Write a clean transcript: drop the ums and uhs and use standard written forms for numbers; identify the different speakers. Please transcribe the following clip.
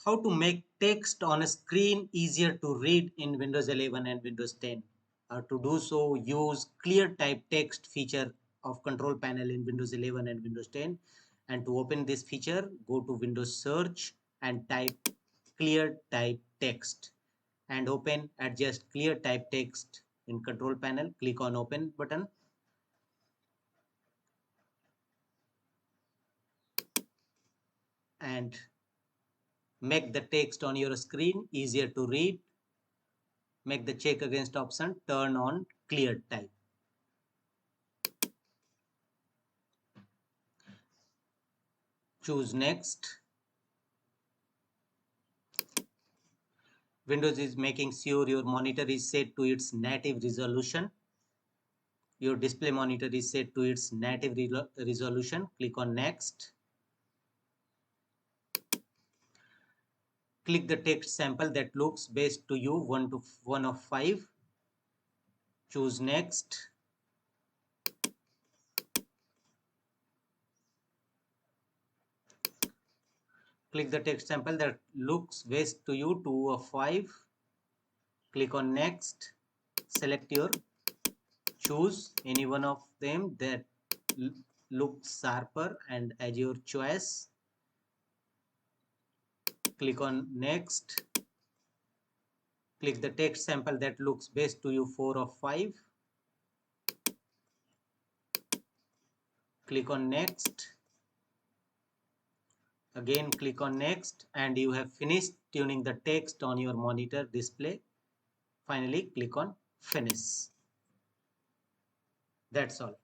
Speaker 1: how to make text on a screen easier to read in Windows 11 and Windows 10. To do so, use ClearType text feature of control panel in Windows 11 and Windows 10. And to open this feature, go to Windows search and type ClearType text and open adjust ClearType text in control panel. Click on open button and make the text on your screen easier to read. Make the check against option turn on ClearType. Choose next. Windows is making sure your monitor is set to its native resolution. Your display monitor is set to its native resolution. Click on next. Click the text sample that looks best to you, 1 of 5. Choose next. Click the text sample that looks best to you, 2 of 5. Click on next. Select your, choose any one of them that looks sharper and as your choice. Click on next. Click the text sample that looks best to you, 4 of 5. Click on next. Again click on next and you have finished tuning the text on your monitor display. Finally click on finish. That's all.